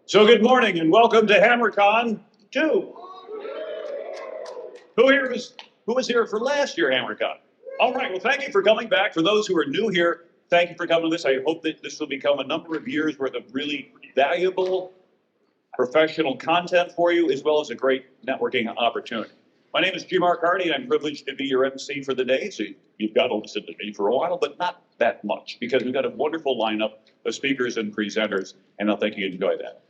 So good morning and welcome to HammerCon 2. Who was here for last year HammerCon? All right, well, thank you for coming back. For those who are new here, thank you for coming to this. I hope that this will become a number of years worth of really valuable professional content for you, as well as a great networking opportunity. My name is G. Mark Hardy, and I'm privileged to be your MC for the day. So you've got to listen to me for a while, but not that much, because we've got a wonderful lineup of speakers and presenters, and I think you enjoy that.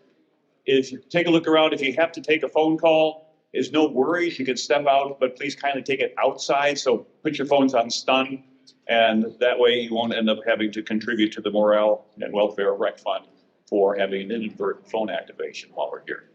If you take a look around, if you have to take a phone call, there's no worries. You can step out, but please kindly take it outside. So put your phones on stun, and that way you won't end up having to contribute to the Morale and Welfare Rec Fund for having an inadvertent phone activation while we're here.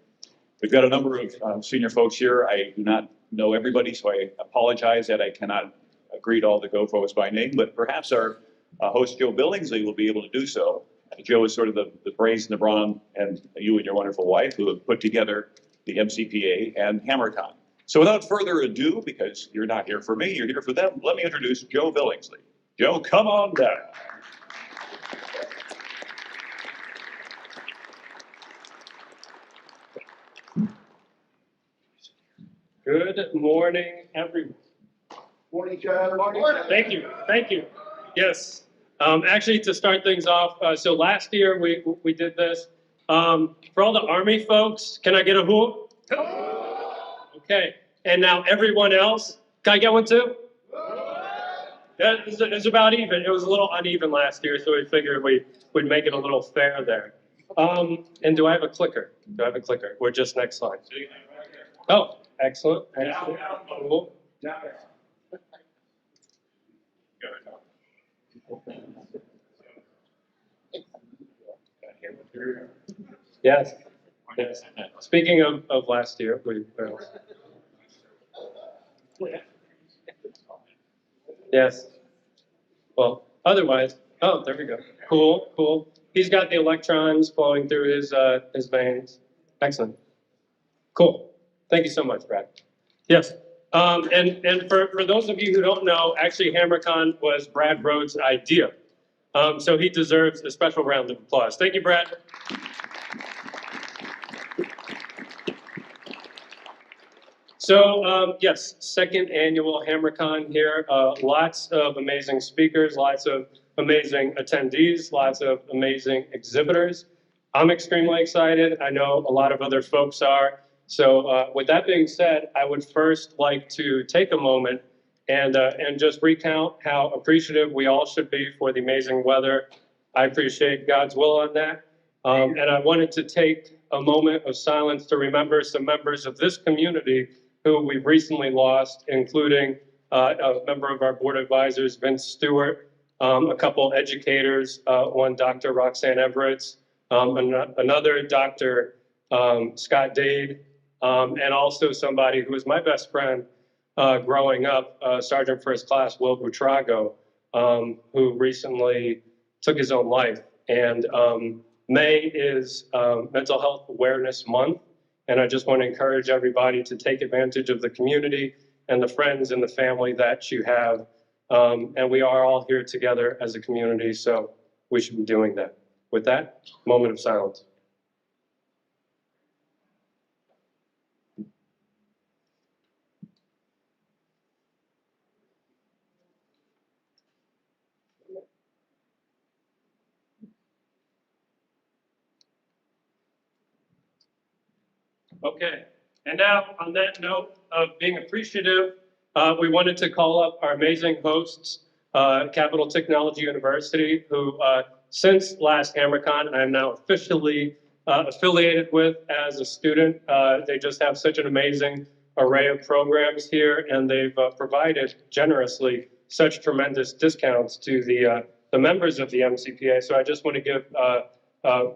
We've got a number of senior folks here. I do not know everybody, so I apologize that I cannot greet all the GoFos by name, but perhaps our host, Joe Billingsley, will be able to do so. Joe is sort of the brains and the brawn, and you and your wonderful wife who have put together the MCPA and HammerCon. So without further ado, because you're not here for me, you're here for them, let me introduce Joe Billingsley. Joe, come on down. Good morning, everyone. Morning, Joe. Morning. Thank you. Thank you. Yes. Actually, to start things off, so last year we did this. For all the Army folks, can I get a whoop? Okay. And now everyone else, can I get one too? That is about even. It was a little uneven last year, so we figured we'd make it a little fair there. And do I have a clicker? Do I have a clicker? We're just next slide. Oh, excellent. Excellent. Cool. Yes. Yes. Speaking of last year, yes. Well, otherwise, oh, there we go. Cool, cool. He's got the electrons flowing through his veins. Excellent. Cool. Thank you so much, Brad. Yes. And for those of you who don't know, actually HammerCon was Brad Rhodes' idea. So he deserves a special round of applause. Thank you, Brad. So yes, second annual HammerCon here. Lots of amazing speakers, lots of amazing attendees, lots of amazing exhibitors. I'm extremely excited. I know a lot of other folks are. So with that being said, I would first like to take a moment and just recount how appreciative we all should be for the amazing weather. I appreciate God's will on that. And I wanted to take a moment of silence to remember some members of this community who we've recently lost, including a member of our board of advisors, Vince Stewart, a couple educators, one Dr. Roxanne Everett, another Dr. Scott Dade, and also somebody who was my best friend growing up, Sergeant First Class Will Butrago, who recently took his own life. And May is Mental Health Awareness Month, and I just want to encourage everybody to take advantage of the community and the friends and the family that you have. And we are all here together as a community, so we should be doing that. With that, moment of silence. Okay, and now on that note of being appreciative, we wanted to call up our amazing hosts, Capital Technology University, who since last HammerCon, I am now officially affiliated with as a student. They just have such an amazing array of programs here, and they've provided generously such tremendous discounts to the members of the MCPA. So I just want to give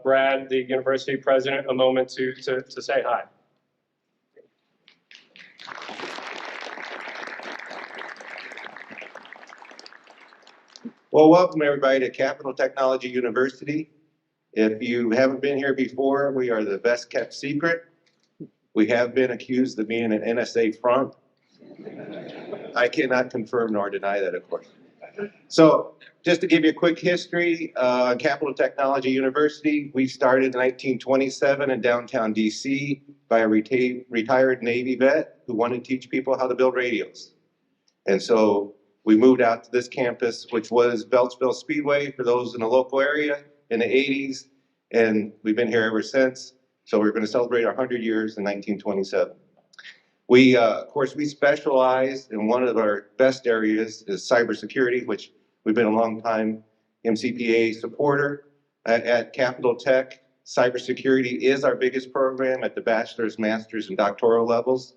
Brad, the university president, a moment to say hi. Well, welcome everybody to Capital Technology University. If you haven't been here before, we are the best kept secret. We have been accused of being an NSA front. I cannot confirm nor deny that, of course. So just to give you a quick history, Capital Technology University, we started in 1927 in downtown DC by a retired Navy vet who wanted to teach people how to build radios. And so we moved out to this campus, which was Beltsville Speedway for those in the local area in the 80s. And we've been here ever since. So we're going to celebrate our 100 years in 1927. We, of course, we specialize in one of our best areas is cybersecurity, which we've been a long time MCPA supporter at Capital Tech. Cybersecurity is our biggest program at the bachelor's, master's, and doctoral levels.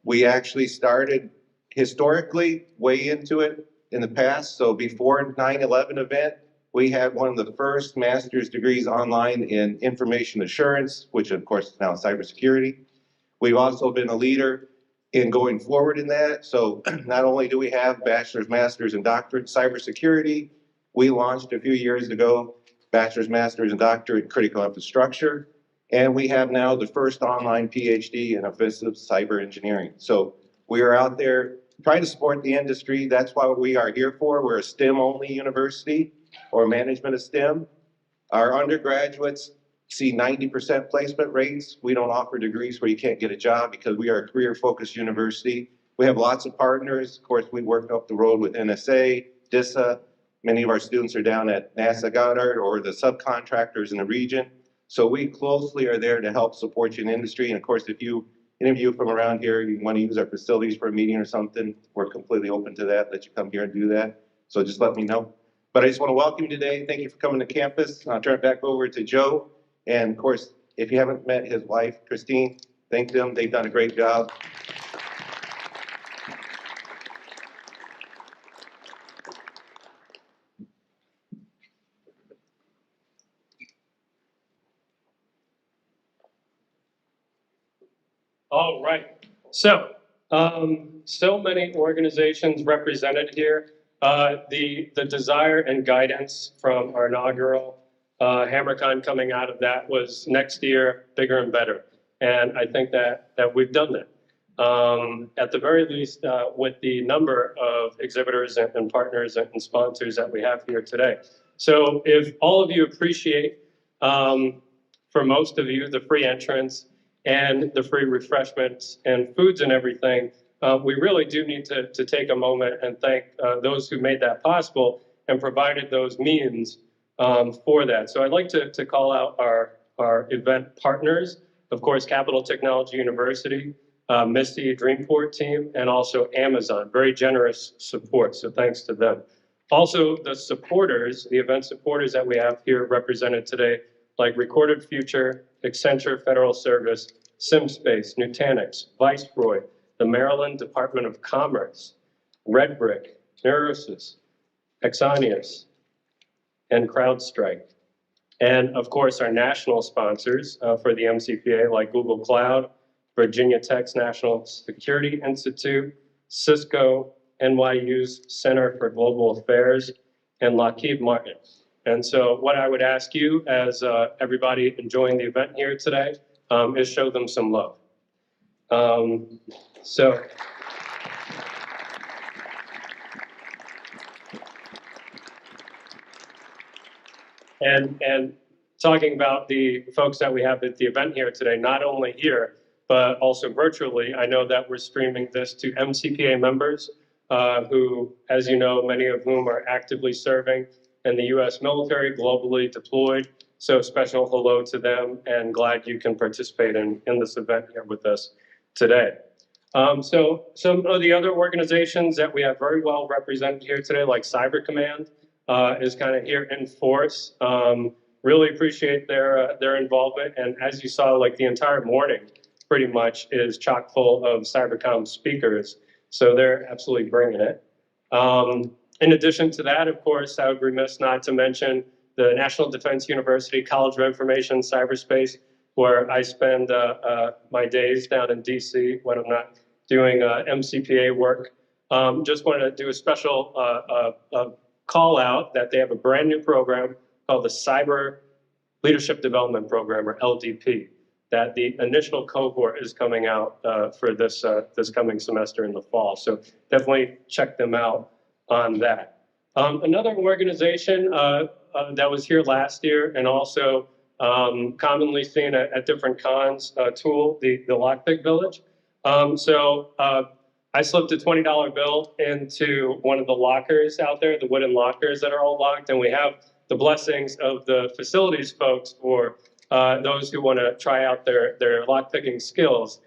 We actually started historically way into it in the past. So before 9/11 event, we had one of the first master's degrees online in information assurance, which of course is now cybersecurity. We've also been a leader in going forward in that. So not only do we have bachelor's, master's, and doctorate in cybersecurity, we launched a few years ago bachelor's, master's, and doctorate in critical infrastructure. And we have now the first online PhD in offensive cyber engineering. So we are out there trying to support the industry. That's what we are here for. We're a STEM-only university or management of STEM. Our undergraduates see 90% placement rates. We don't offer degrees where you can't get a job because we are a career-focused university. We have lots of partners. Of course, we work up the road with NSA, DISA. Many of our students are down at NASA Goddard or the subcontractors in the region. So we closely are there to help support you in the industry. And of course, if you interview from around here, you want to use our facilities for a meeting or something, we're completely open to that, let you come here and do that. So just let me know. But I just want to welcome you today. Thank you for coming to campus. I'll turn it back over to Joe. And of course, if you haven't met his wife, Christine, thank them. They've done a great job. All right. So, so many organizations represented here. The desire and guidance from our inaugural HammerCon coming out of that was next year, bigger and better. And I think that we've done that. At the very least, with the number of exhibitors and partners and sponsors that we have here today. So if all of you appreciate, for most of you, the free entrance and the free refreshments and foods and everything, we really do need to take a moment and thank those who made that possible and provided those means for that. So I'd like to call out our event partners, of course, Capital Technology University, Misty Dreamport team, and also Amazon. Very generous support, so thanks to them. Also, the supporters, the event supporters that we have here represented today, like Recorded Future, Accenture Federal Service, SimSpace, Nutanix, Viceroy, the Maryland Department of Commerce, Red Brick, Neurosys, Exonius, and CrowdStrike. And of course, our national sponsors for the MCPA, like Google Cloud, Virginia Tech's National Security Institute, Cisco, NYU's Center for Global Affairs, and Lockheed Martin. And so what I would ask you as everybody enjoying the event here today is show them some love. And talking about the folks that we have at the event here today, not only here, but also virtually, I know that we're streaming this to MCPA members who, as you know, many of whom are actively serving in the U.S. military, globally deployed. So special hello to them and glad you can participate in this event here with us today. So some of the other organizations that we have very well represented here today, like Cyber Command, is kind of here in force. Really appreciate their involvement. And as you saw, like the entire morning pretty much is chock full of CyberCom speakers. So they're absolutely bringing it. In addition to that, of course, I would be remiss not to mention the National Defense University College of Information Cyberspace, where I spend my days down in DC when I'm not doing MCPA work. Just wanted to do a special call out that they have a brand new program called the Cyber Leadership Development Program, or LDP, that the initial cohort is coming out for this coming semester in the fall. So definitely check them out. on that. Another organization that was here last year and also commonly seen at different cons, Tool, the Lockpick Village. I slipped a $20 bill into one of the lockers out there, the wooden lockers that are all locked, and we have the blessings of the facilities folks for those who want to try out their lockpicking skills.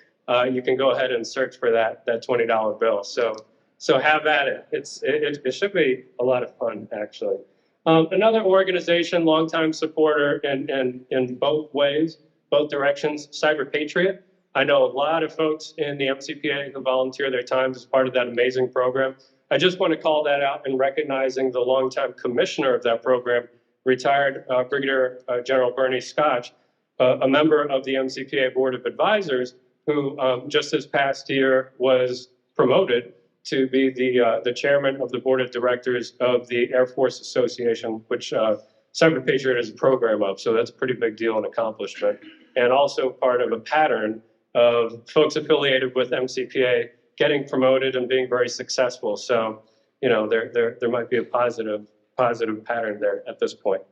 You can go ahead and search for that $20 bill. So have at it. It should be a lot of fun, actually. Another organization, longtime supporter in both ways, both directions, Cyber Patriot. I know a lot of folks in the MCPA who volunteer their time as part of that amazing program. I just want to call that out in recognizing the longtime commissioner of that program, retired Brigadier General Bernie Scotch, a member of the MCPA Board of Advisors, who just this past year was promoted to be the chairman of the board of directors of the Air Force Association, which Cyber Patriot is a program of. So that's a pretty big deal and accomplishment. And also part of a pattern of folks affiliated with MCPA getting promoted and being very successful. So, you know, there might be a positive pattern there at this point.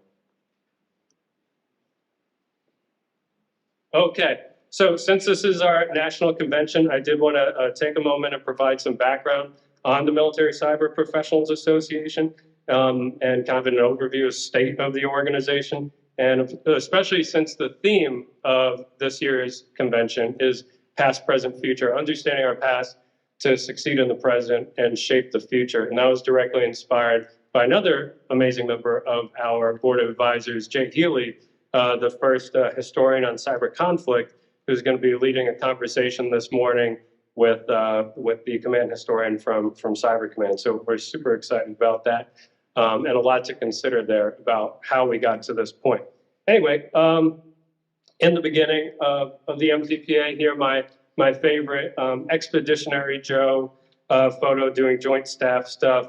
Okay. So since this is our national convention, I did want to take a moment and provide some background on the Military Cyber Professionals Association and kind of an overview of state of the organization. And especially since the theme of this year's convention is past, present, future, understanding our past to succeed in the present and shape the future. And that was directly inspired by another amazing member of our board of advisors, Jay Healy, the first historian on cyber conflict, who's going to be leading a conversation this morning with the command historian from Cyber Command. So we're super excited about that and a lot to consider there about how we got to this point. Anyway, in the beginning of the MCPA here, my favorite expeditionary Joe photo doing joint staff stuff.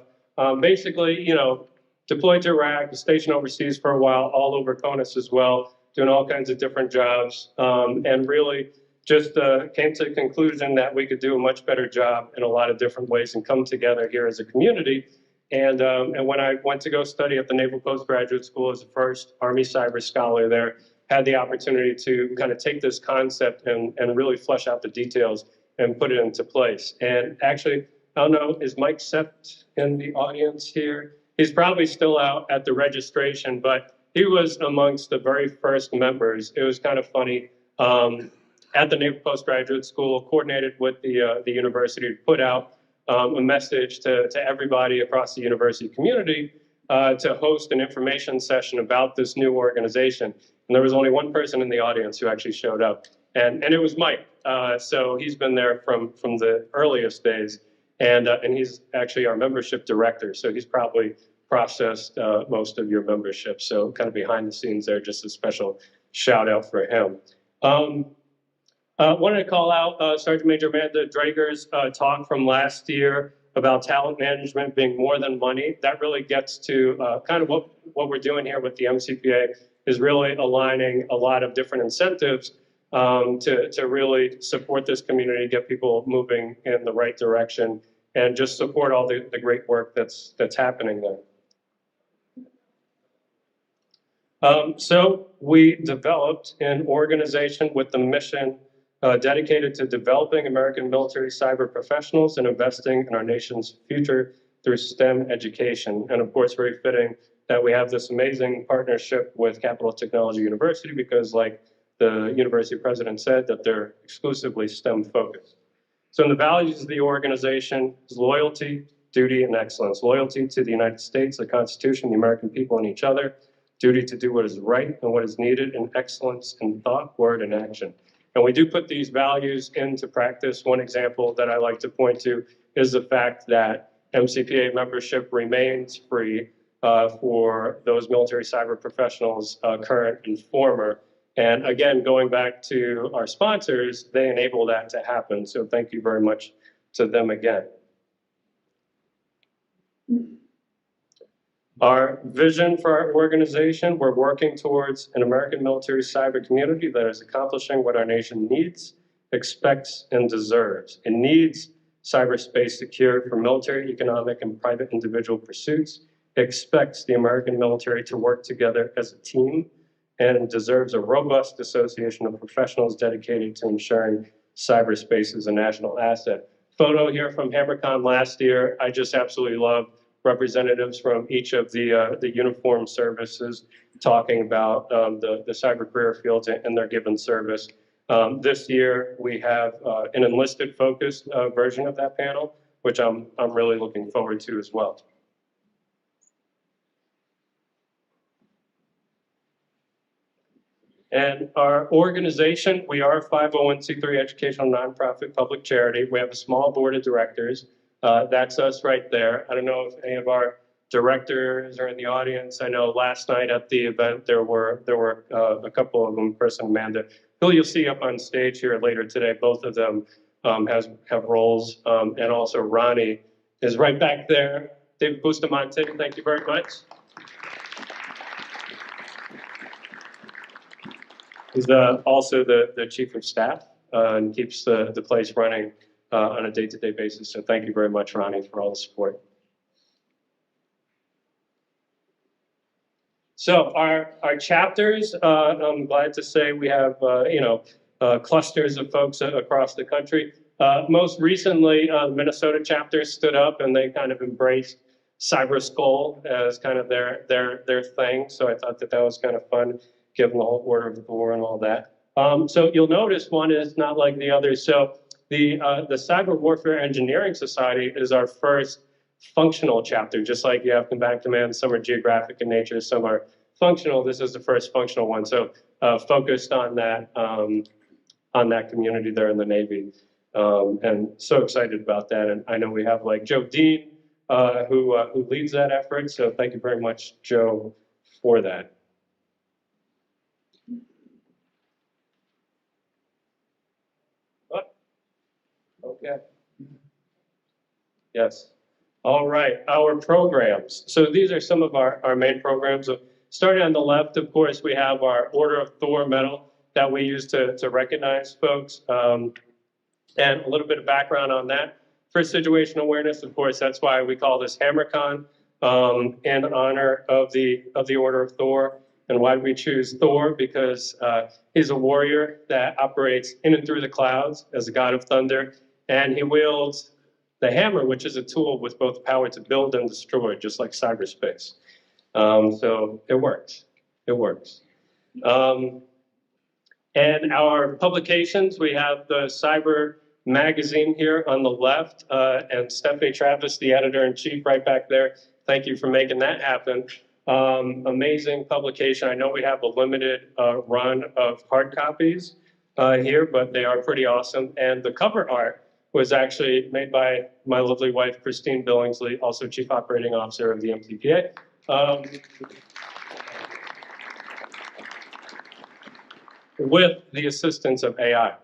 Basically, you know, deployed to Iraq, stationed overseas for a while, all over CONUS as well, doing all kinds of different jobs, and really just came to the conclusion that we could do a much better job in a lot of different ways and come together here as a community. And when I went to go study at the Naval Postgraduate School as the first Army cyber scholar there, had the opportunity to kind of take this concept and really flesh out the details and put it into place. And actually, I don't know, is Mike Sept in the audience here? He's probably still out at the registration, but he was amongst the very first members. It was kind of funny. At the Naval Postgraduate School, coordinated with the university to put out a message to everybody across the university community to host an information session about this new organization. And there was only one person in the audience who actually showed up, and it was Mike. So he's been there from the earliest days, and he's actually our membership director. So he's probably processed most of your membership. So kind of behind the scenes there, just a special shout out for him. Wanted to call out Sergeant Major Amanda Drager's talk from last year about talent management being more than money. That really gets to kind of what we're doing here with the MCPA is really aligning a lot of different incentives to really support this community, get people moving in the right direction, and just support all the great work that's happening there. So we developed an organization with the mission dedicated to developing American military cyber professionals and investing in our nation's future through STEM education. And of course, very fitting that we have this amazing partnership with Capital Technology University because, like the university president said, that they're exclusively STEM focused. So in the values of the organization is loyalty, duty, and excellence. Loyalty to the United States, the Constitution, the American people, and each other. Duty to do what is right and what is needed, and excellence in thought, word, and action. And we do put these values into practice. One example that I like to point to is the fact that MCPA membership remains free for those military cyber professionals, current and former. And again, going back to our sponsors, they enable that to happen. So thank you very much to them again. Our vision for our organization, we're working towards an American military cyber community that is accomplishing what our nation needs, expects, and deserves. It needs cyberspace secure for military, economic, and private individual pursuits, expects the American military to work together as a team, and deserves a robust association of professionals dedicated to ensuring cyberspace is a national asset. Photo here from HammerCon last year. I just absolutely love representatives from each of the uniformed services talking about the cyber career fields and their given service. This year, we have an enlisted focused version of that panel, which I'm really looking forward to as well. And our organization, we are a 501c3 educational nonprofit public charity. We have a small board of directors. That's us right there. I don't know if any of our directors are in the audience. I know last night at the event, there were a couple of them, Chris and Amanda, who you'll see up on stage here later today. Both of them have roles. And also Ronnie is right back there. David Bustamante, thank you very much. He's also the chief of staff and keeps the place running on a day-to-day basis. So thank you very much, Ronnie, for all the support. So our chapters, I'm glad to say we have clusters of folks across the country. Most recently, the Minnesota chapter stood up and they kind of embraced Cyber Skull as kind of their thing. So I thought that was kind of fun, given the whole order of the war and all that. So you'll notice one is not like the others. So the Cyber Warfare Engineering Society is our first functional chapter, just like you have combatant commands. Some are geographic in nature, some are functional. This is the first functional one. So focused on that community there in the Navy. And so excited about that. And I know we have like Joe Dean, who leads that effort. So thank you very much, Joe, for that. Okay. Yes. All right. Our programs. So these are some of our main programs. Starting on the left, of course, we have our Order of Thor medal that we use to recognize folks. And a little bit of background on that. For situational awareness, of course, that's why we call this HammerCon in honor of the Order of Thor. And why did we choose Thor? Because he's a warrior that operates in and through the clouds as a god of thunder. And he wields the hammer, which is a tool with both power to build and destroy, just like cyberspace. So it works. It works. And our publications, we have the Cyber magazine here on the left, and Stephanie Travis, the editor-in-chief, right back there. Thank you for making that happen. Amazing publication. I know we have a limited run of hard copies here, but they are pretty awesome. And the cover art was actually made by my lovely wife, Christine Billingsley, also Chief Operating Officer of the MCPA. With the assistance of AI.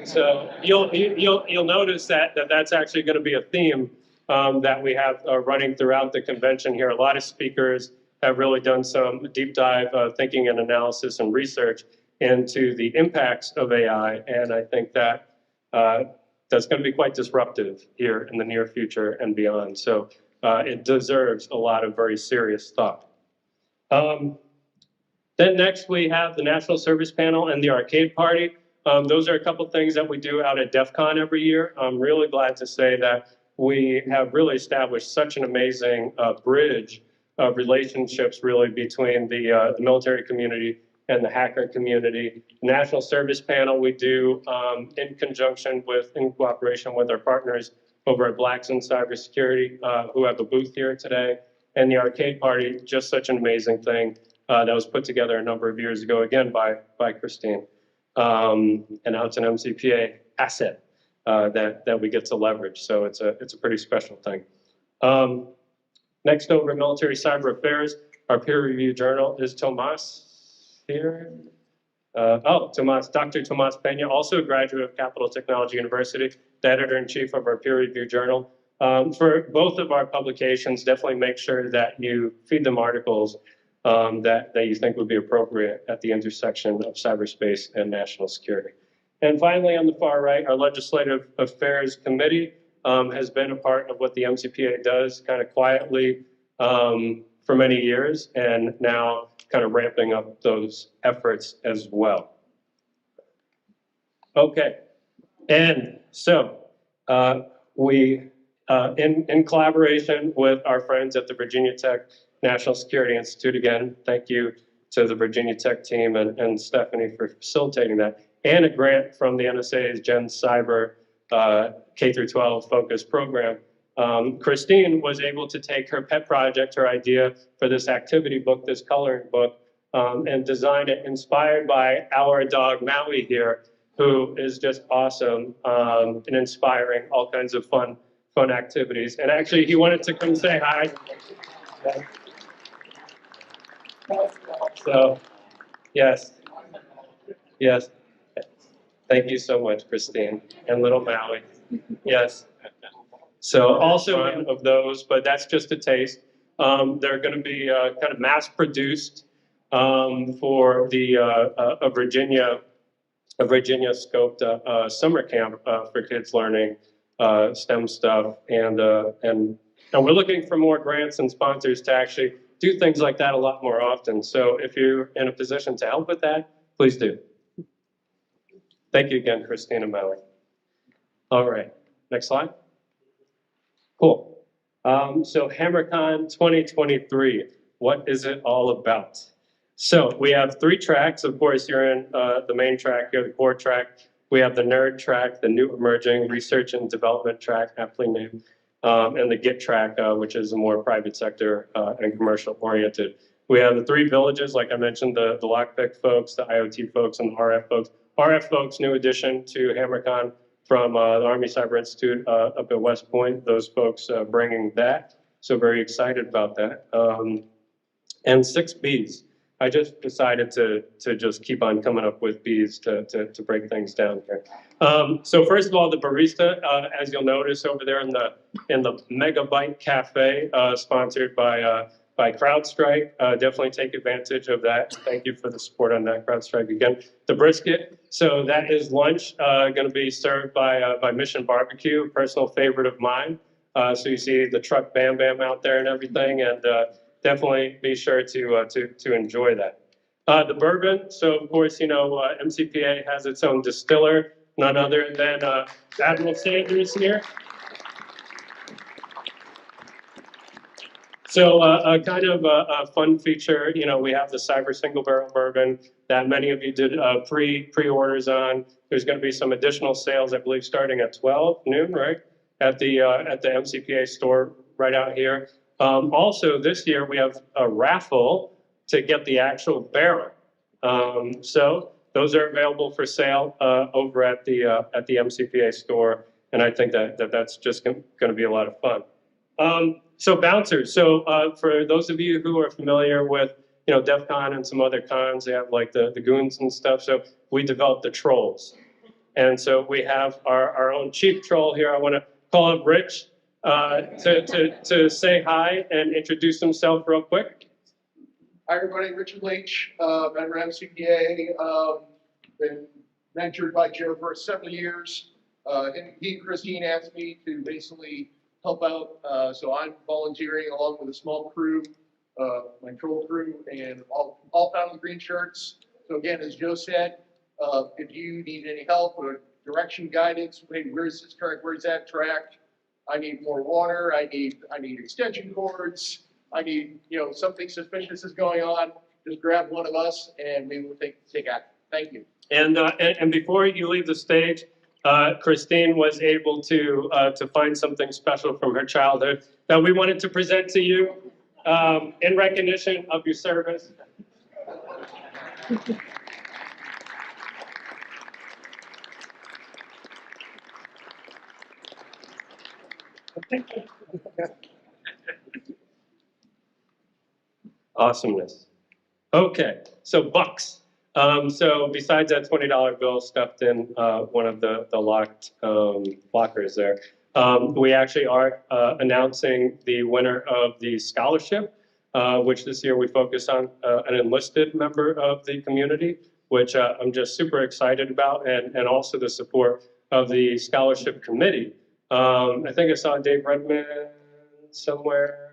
So you'll notice that's actually going to be a theme that we have running throughout the convention here. A lot of speakers have really done some deep dive thinking and analysis and research into the impacts of AI, and I think that that's going to be quite disruptive here in the near future and beyond. So it deserves a lot of very serious thought. Then next we have the National Service Panel and the Arcade Party. Those are a couple things that we do out at DEF CON every year. I'm really glad to say that we have really established such an amazing bridge of relationships really between the military community and the hacker community. National Service Panel we do in cooperation with our partners over at Blacks in Cybersecurity, who have a booth here today. And the Arcade Party, just such an amazing thing that was put together a number of years ago, again, by Christine. And now it's an MCPA asset that we get to leverage. So it's a pretty special thing. Next over Military Cyber Affairs, our peer review journal is Tomas here. Dr. Tomas Pena, also a graduate of Capital Technology University, the editor-in-chief of our peer review journal. For both of our publications, definitely make sure that you feed them articles that you think would be appropriate at the intersection of cyberspace and national security. And finally, on the far right, our Legislative Affairs Committee. has been a part of what the MCPA does kind of quietly for many years, and now kind of ramping up those efforts as well. Okay, and so we, in collaboration with our friends at the Virginia Tech National Security Institute, again, thank you to the Virginia Tech team and Stephanie for facilitating that, and a grant from the NSA's Gen Cyber K-12 focus program. Christine was able to take her pet project, her idea for this activity book, this coloring book, and design it inspired by our dog Maui here, who is just awesome and inspiring all kinds of fun activities. And actually, he wanted to come say hi. So, yes. Thank you so much, Christine, and little Maui. Yes. So also one of those, but that's just a taste. They're going to be kind of mass-produced for the a Virginia scoped summer camp for kids learning STEM stuff, and we're looking for more grants and sponsors to actually do things like that a lot more often. So if you're in a position to help with that, please do. Thank you again, Christina Maui. All right, next slide. Cool. So HammerCon 2023, what is it all about? So we have 3 tracks. Of course, you're in the main track here, the core track. We have the nerd track, the new emerging research and development track, aptly named, and the GIT track, which is a more private sector and commercial oriented. We have the 3 villages, like I mentioned, the lockpick folks, the IoT folks, and the RF folks. RF folks, new addition to HammerCon from the Army Cyber Institute up at West Point. Those folks bringing that, so very excited about that. And 6 Bs. I just decided to just keep on coming up with Bs to break things down here. So first of all, the barista, as you'll notice over there in the Megabyte Cafe, sponsored by CrowdStrike. Definitely take advantage of that. Thank you for the support on that, CrowdStrike again. The brisket, so that is lunch, going to be served by Mission Barbecue, personal favorite of mine. So you see the truck Bam Bam out there and everything, and definitely be sure to enjoy that. The bourbon, so of course, you know, MCPA has its own distiller, none other than Admiral Sanders here. So a kind of a fun feature, you know, we have the Cyber Single Barrel Bourbon that many of you did pre-orders on. There's going to be some additional sales, I believe, starting at 12 noon, right, at the MCPA store right out here. Also, this year we have a raffle to get the actual barrel. So those are available for sale over at the MCPA store, and I think that's just going to be a lot of fun. So bouncers. So for those of you who are familiar with, you know, DEF CON and some other cons, they have like the goons and stuff. So we developed the trolls. And so we have our own chief troll here. I want to call up Rich to say hi and introduce himself real quick. Hi, everybody. Richard Leach, member MCPA. Been mentored by Joe for several years. He and Christine asked me to basically help out, so I'm volunteering along with a small crew, my troll crew, and all found in green shirts. So again, as Joe said, if you need any help or direction guidance, maybe where's this track, where's that track? I need more water. I need extension cords. I need, you know, something suspicious is going on. Just grab one of us, and we will take action. Thank you. And before you leave the stage, Christine was able to find something special from her childhood that we wanted to present to you in recognition of your service. Awesomeness. Okay, so bucks. So besides that $20 bill stuffed in one of the locked lockers there, we actually are announcing the winner of the scholarship, which this year we focus on an enlisted member of the community, which I'm just super excited about, and also the support of the scholarship committee, I think I saw Dave Redmond somewhere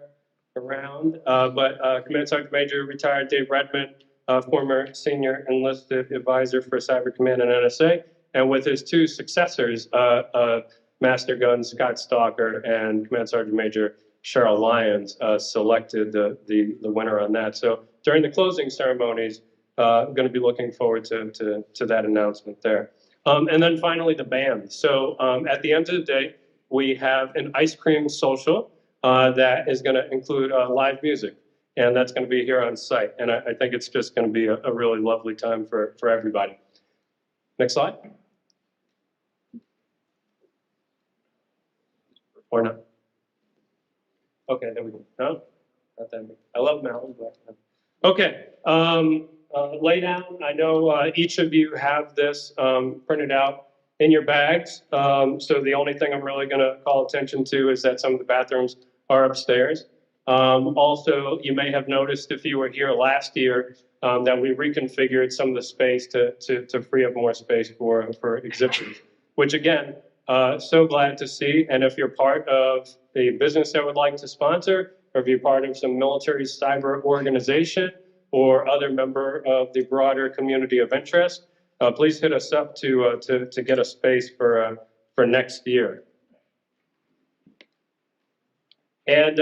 around, but Command Sergeant Major retired Dave Redmond, former senior enlisted advisor for Cyber Command and NSA, and with his two successors, Master Gun Scott Stalker and Command Sergeant Major Cheryl Lyons, selected the winner on that. So during the closing ceremonies, I'm going to be looking forward to that announcement there. And then finally, the band. So at the end of the day, we have an ice cream social that is going to include live music, and that's going to be here on site. And I think it's just going to be a really lovely time for everybody. Next slide. Or not? Okay, there we go. No, not that big. I love mountains. Okay. Lay down. I know each of you have this printed out in your bags. So the only thing I'm really going to call attention to is that some of the bathrooms are upstairs. Also, you may have noticed if you were here last year that we reconfigured some of the space to free up more space for exhibitors, which again, so glad to see. And if you're part of a business that would like to sponsor, or if you're part of some military cyber organization or other member of the broader community of interest, please hit us up to get a space for next year. And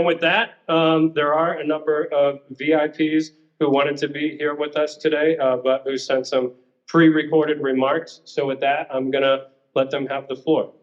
with that, there are a number of VIPs who wanted to be here with us today, but who sent some pre-recorded remarks. So with that, I'm going to let them have the floor.